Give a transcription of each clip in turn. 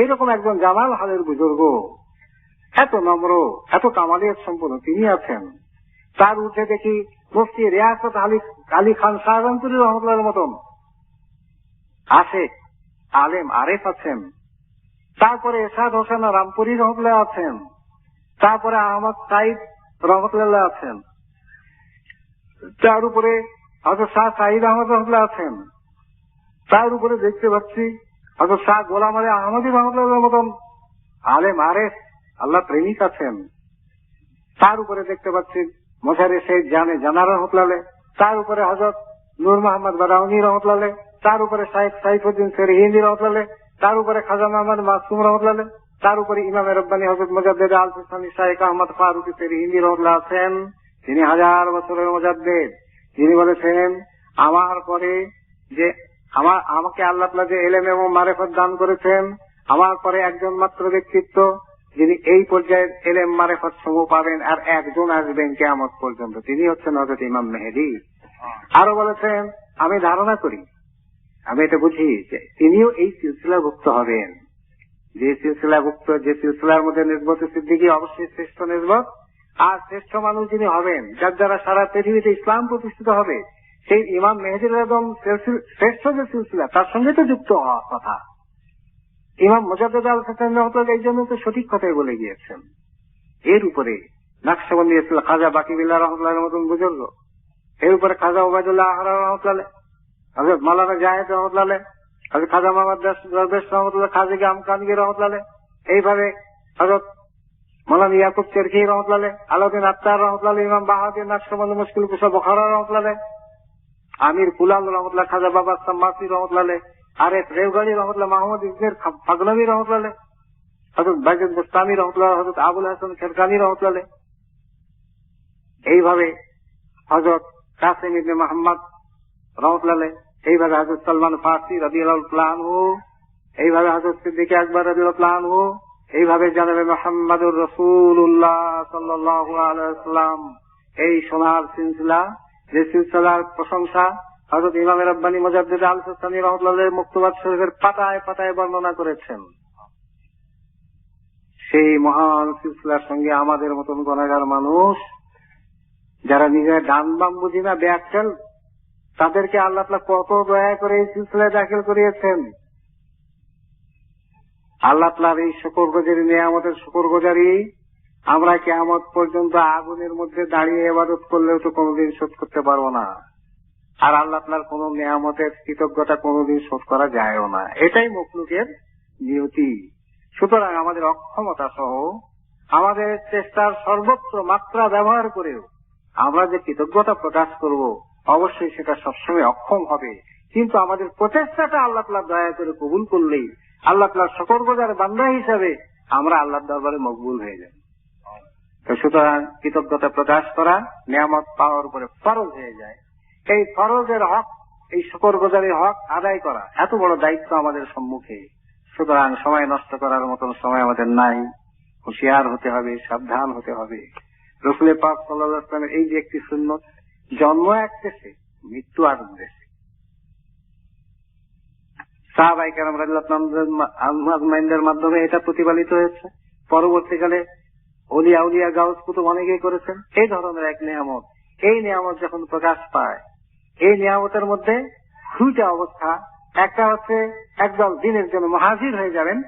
এইরকম একজন জামাল হালের বুজুর্গ, এত নম্র, এত কামালিয়ত সম্পন্ন তিনি আছেন। তার উঠে দেখি মুফতি রিয়াসত আলী খান শাহজাহানপুরী রহমতুল্লাহর মতন আছে, আলেম আরেফ আছেন। তারপরে এরশাদ হোসেন রামপুরি রহমতুল্লাহ আছেন। তারপরে আহমদ সাইদ রহমতুল্লাহ আছেন। তার উপরে হযরত শাহ সাঈদ আহমদ রহমতুল্লাহ আছেন। তার উপরে দেখতে পাচ্ছি হযরত শাহ গোলাম আলী আহমদী রহমতুল্লাহর মতন আলেম আরেফ আল্লাহ প্রেমিক আছেন। তার উপরে দেখতে পাচ্ছি মোশারে শেখ জানার রহমতুল্লাহ। তার উপরে হযরত নূর মোহাম্মদ বাদাউনি রহমতুল্লাহ। তার উপরে শাইখ সাইফুদ্দিন সেরহিন্দি রহমতুল্লাহ। তার উপরে খাজা মোহাম্মদ মাসুম রহমতুল্লাহ। তার উপরে ইমামে রব্বানী হযরত মুজাদ্দিদ আল সিস্তানি শাইখ আহমদ ফারুকী সেরহিন্দি রহমতুল্লাহ আছেন। তিনি 1000 বছরের মুজাদ্দিদ। তিনি বলেছেন, আমার পরে যে আমাকে আল্লাহ তাআলা যে ইলম এবং মারিফত দান করেছেন, আমার পরে একজন মাত্র ব্যক্তিত্ব যিনি এই পর্যায়ের ইলম মারিফত সমূহ পাবেন, আর একজন আসবেন কিয়ামত পর্যন্ত, তিনি হচ্ছেন হযরত ইমাম মেহেদী। আরো বলেছেন, আমি ধারণা করি, আমি এটা বুঝি যে তিনিও এই সিলসিলাভুক্ত হবেন। যে সিলসিলাভুক্ত, যে সিলসিলার মধ্যে নিসবত সিদ্দিকী অবশ্যই শ্রেষ্ঠ নিসবত, আর শ্রেষ্ঠ মানুষ যিনি হবেন, যার দ্বারা সারা পৃথিবীতে ইসলাম প্রতিষ্ঠিত হবে, সেই ইমাম মেহেদী একদম শ্রেষ্ঠ যে সিলসিলা তার সঙ্গে তো যুক্ত হওয়ার কথা। ইমাম মুজাদ্দিদ আল সিস্তানি রহমতুল্লাহ এই জন্য তো সঠিক কথাই বলে গিয়েছেন। এর উপরে নকশবন্দি খাজা বাকি বিল্লাহ রহমতুল্লাহর মতন বুজুর্গ, এর উপরে খাজা ওবায়দুল্লাহ আহরার রহমতুল্লাহ, হযরত মাওলানা জাহেদ রহমতুল্লাহ, হযরত খাজা মোহাম্মদ দরবেশ রহমতুল্লাহ, খাজা আমকানগি রহমতুল্লাহ, এইভাবে হযরত মাওলানা ইয়াকুব চেরখি রহমতুল্লাহ, আলাউদ্দিন আত্তার রহমতুল্লাহ, ইমাম বাহাদুর নকশবন্দি মুশকিল কুশা বুখারা রহমতুল্লাহ, আমির কুলাল রহমতুল্লাহ, খাজা বাবা সাম্মাসি রহমতুল্লাহ, আরেফ রেওগাড়ি রহমতুল্লাহ, মাহমুদ ইবনে ফাগলামি রহমতুল্লাহ, হযরত বাইজুদ বুস্তামি রহমতুল্লাহ, হযরত আবুল হাসান খেরকানি রহমতুল্লাহ, এইভাবে হযরত কাসিম ইবনে মুহাম্মদ রহমতুল্লাহ, এইভাবে হযরত সালমান ফারসি রাদিয়াল্লাহু তাআলা আনহু, এইভাবে হযরত সিদ্দিক আকবর রাদিয়াল্লাহু তাআলা আনহু, এইভাবে জনাবে মুহাম্মদুর রাসূলুল্লাহ সাল্লাল্লাহু আলাইহি ওয়াসাল্লাম। এই সোনার সিলসিলা, যে সিলসিলার প্রশংসা হযরত ইমাম রব্বানী মুজাদ্দিদ আল সিস্তানি রহমতুল্লাহ মুক্তবাদ শরীফের পাতায় পাতায় বর্ণনা করেছেন, সেই মহান সিলসিলার সঙ্গে আমাদের মতন গুনাহগার মানুষ যারা নিজের ডান বাম বুঝি না ব্যাকটেল, তাদেরকে আল্লাহ তাআলা কত দয়া করে এই সিলসিলায় দাখিল করিয়েছেন। আল্লাহ তাআলার এই শুকরগুজারি নিয়ামতের শুকরগুজারি আমরা কিয়ামত পর্যন্ত আগুনের মধ্যে দাঁড়িয়ে ইবাদত করলেও তো কোনোদিন শোধ করতে পারবো না। আর আল্লাহ তাআলার কোন নিয়ামতের কৃতজ্ঞতা কোনোদিন শোধ করা যায়ও না, এটাই মখলুকের নিয়তি। সুতরাং আমাদের অক্ষমতা সহ আমাদের চেষ্টার সর্বোচ্চ মাত্রা ব্যবহার করেও আমরা যে কৃতজ্ঞতা প্রকাশ করব, অবশ্যই সেটা সবসময় অক্ষম হবে। কিন্তু আমাদের প্রচেষ্টাটা আল্লাহ তাআলা দয়া করে কবুল করলেই আল্লাহ তাআলার শুকরগুজার বান্দা হিসাবে আমরা আল্লাহর দরবারে মকবুল হয়ে যাব। তো সুতরাং কৃতজ্ঞতা প্রকাশ করা নিয়ামত পাওয়ার উপরে ফরজ হয়ে যায়। এই ফরজের হক, এই শুকরগুজারির হক আদায় করা এত বড় দায়িত্ব আমাদের সম্মুখে। সুতরাং সময় নষ্ট করার মতন সময় আমাদের নাই। হুঁশিয়ার হতে হবে, সাবধান হতে হবে। রাসূল পাক সাল্লাল্লাহু আলাইহি ওয়াসাল্লামের এই যে একটি সুন্নত, জন্ম এক দেশে, মৃত্যু আর এক দেশে। সাহাবায়ে কেরাম রাদিয়াল্লাহু আনহুদের মাধ্যমে এটা প্রতিপালিত হয়েছে। পরবর্তীকালে ওলিয়া উলিয়া গাউস কুতুব অনেকেই করেছেন এই ধরনের এক নিয়ামত। এই নিয়ামত যখন প্রকাশ পায়, এই নিয়ামতের মধ্যে দুইটা অবস্থা। একটা হচ্ছে একদল দিনের জন্য মুহাজির হয়ে যাবেন,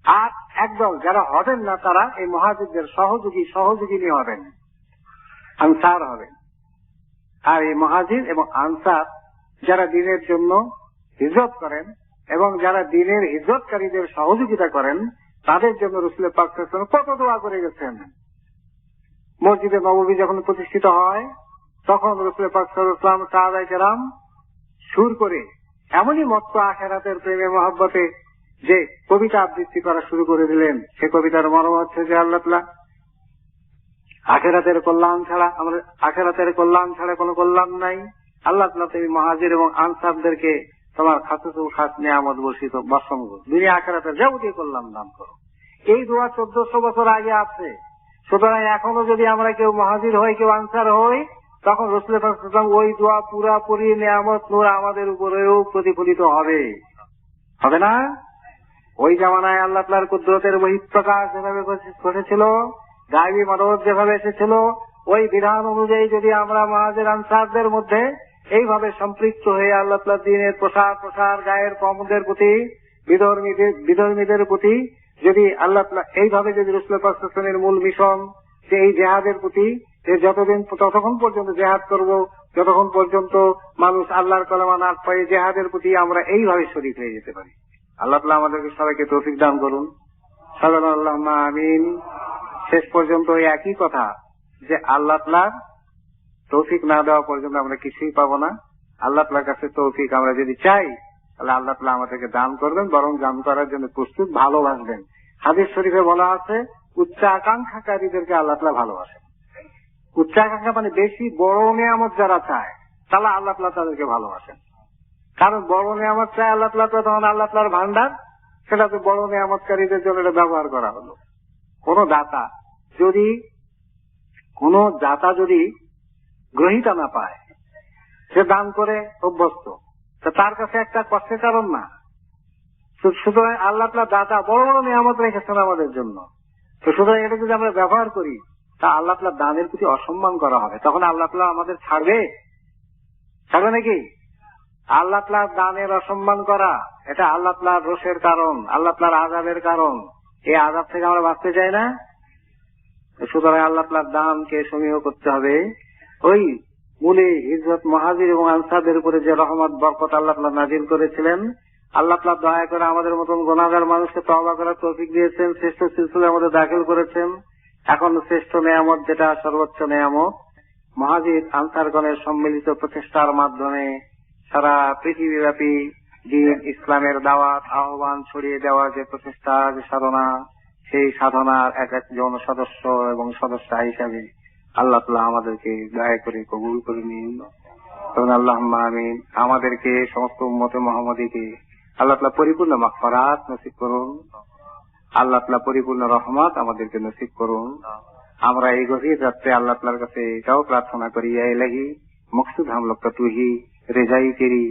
আর একদল যারা হবেন না তারা এই মুহাজিরদের সহযোগিনী হবেন, আনসার হবেন। আর এই মুহাজির এবং আনসার যারা দিনের জন্য হিজরত করেন এবং যারা দিনের হিজরতকারীদের সহযোগিতা করেন, তাদের জন্য রাসূল পাক সাল্লাল্লাহু আলাইহি ওয়াসাল্লাম কত দোয়া করে গেছেন। মসজিদে নববী যখন প্রতিষ্ঠিত হয়, তখন রাসূল পাক সাল্লাল্লাহু আলাইহি ওয়াসাল্লাম সাহাবায়ে কেরাম সুর করে এমনই মত্ত আখিরাতের প্রেমে মহব্বতে যে কবিতা আবৃত্তি করা শুরু করে দিলেন। সে কবিতার মর্ম হচ্ছে যে আল্লাহ তাআলা আখিরাতের কল্যাণ ছাড়া কোনো কল্যাণ নাই। আল্লাহ তাআলা তুমি মুহাজির এবং আনসারদেরকে তোমার খাসুসুল খাস নিয়ামত বর্ষণ করো, দুনিয়া আখিরাতের যাবতীয় কল্যাণ দান করো। এই দোয়া 1400 বছর আগে আছে। সুতরাং এখনো যদি আমরা কেউ মুহাজির হই, কেউ আনসার হই, তখন রাসূল পাক সাল্লাল্লাহু আলাইহি ওয়াসাল্লাম ওই দোয়া পুরাপুরি নিয়ামত নূর আমাদের উপরেও প্রতিফলিত হবে, হবে না? ওই জামানায় আল্লাহ তাআলার কুদরতের বহিঃপ্রকাশ যেভাবে ঘটেছিল, গায়বী মদদ যেভাবে এসেছিল, ওই বিধান অনুযায়ী যদি আমরা মুহাজির আনসারদের মধ্যে এইভাবে সম্পৃক্ত হয়ে আল্লাহ তাআলার দ্বীনের প্রসার গায়ের কওমদের প্রতি, বিধর্মীদের প্রতি যদি আল্লাহ তাআলা এইভাবে যদি রাসূল পাক সাল্লাল্লাহু আলাইহি ওয়াসাল্লামের মূল মিশন যে এই জিহাদের প্রতি, ততক্ষণ পর্যন্ত জিহাদ করব, যতক্ষণ পর্যন্ত মানুষ আল্লাহর কালেমা না পায়, জিহাদের প্রতি আমরা এইভাবে শরীক হয়ে যেতে পারি। আল্লাহ তাআলা আমাদেরকে সবাইকে তৌফিক দান করুন। সাল্লাল্লাহু আমিন। শেষ পর্যন্ত ওই একই কথা যে আল্লাহ তাআলার তৌফিক না দেওয়া পর্যন্ত আমরা কিছুই পাবো না। আল্লাহ তাআলার কাছে তৌফিক আমরা যদি চাই, তাহলে আল্লাহ তাআলা আমাদেরকে দান করবেন, বরং দান করার জন্য প্রস্তুত, ভালোবাসবেন। হাদিস শরীফে বলা আছে, উচ্চ আকাঙ্ক্ষাকারীদেরকে আল্লাহ তাআলা ভালোবাসেন। উচ্চ আকাঙ্ক্ষা মানে বেশি বড় নিয়ামত যারা চায়, তাহলে আল্লাহ তাআলা তাদেরকে ভালোবাসেন। কারণ বড় নিয়ামত চায় আল্লাহ তাআলা, তো তখন আল্লাহ তাআলার ভান্ডার, সেটা তো বড় নিয়ামতকারীদের জন্য এটা ব্যবহার করা হলো। কোন দাতা যদি গ্রহীতা না পায়, সে দান করে অভ্যস্ত, তার কাছে একটা কষ্টের কারণ না। সুতরাং আল্লাহ তাআলা দাতা বড় বড় নিয়ামত রেখেছেন আমাদের জন্য। তো সুতরাং এটা যদি আমরা ব্যবহার করি, তা আল্লাহ তাআলা দানের প্রতি অসম্মান করা হবে। তখন আল্লাহ তাআলা আমাদের ছাড়বে নাকি? আল্লাহ তাআলার দানের অসম্মান করা, এটা আল্লাহ তাআলার রোষের কারণ, আল্লাহ তাআলার আযাবের কারণ। এই আযাব থেকে আমরা বাঁচতে চাই না। সুতরাং আল্লাহ তাআলার দানকে সমীহ করতে হবে। ওই মূলে হিজরত মুহাজির এবং আনসারদের উপরে যে রহমত বরকত আল্লাহ তাআলা নাজিল করেছিলেন, আল্লাহ তাআলা দয়া করে আমাদের মতন গুনাহগার মানুষকে তওবা করার তৌফিক দিয়েছেন, শ্রেষ্ঠ সিলসিলার মধ্যে দাখিল করেছেন। এখন শ্রেষ্ঠ নেয়ামত, যেটা সর্বোচ্চ নেয়ামত, মুহাজির আনসারগণের সম্মিলিত প্রচেষ্টার মাধ্যমে সারা পৃথিবীব্যাপী দ্বীন ইসলামের দাওয়াত আহ্বান ছড়িয়ে দেওয়ার যে প্রচেষ্টা, যে সাধনা, সেই সাধনার এক একজন সদস্য এবং সদস্যা হিসাবে আল্লাহ তাআলা আমাদেরকে দয়া করে কবুল করে নিন। আল্লাহুম্মা আমিন। আমাদেরকে, সমস্ত উম্মতে মুহাম্মাদীকে আল্লাহ তাআলা পরিপূর্ণ মাগফিরাত নসিব করুন। আল্লাহ তাআলা পরিপূর্ণ রহমত আমাদেরকে নসিব করুন। আমরা এই গভীর রাত্রে আল্লাহ তাআলার কাছে এটাও প্রার্থনা করি, ইয়া ইলাহি মকসুদ हम लोग का तू ही, रिजाई तेरी,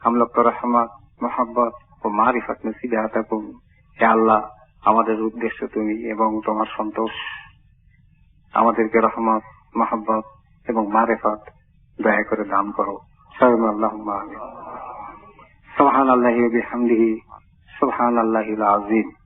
हम लोग को रहमत, मोहब्बत ও মারিফত নসিব আতা করুন। হে আল্লাহ, আমাদের উদ্দেশ্য তুমি এবং তোমার সন্তোষ, আমাদেরকে রহমত, মহব্বত এবং মারিফত দয়া করে দান করো। আল্লাহুম্মা আমিন। সুবহানাল্লাহি ওয়া বিহামদিহি, সুবহানাল্লাহিল আযীম।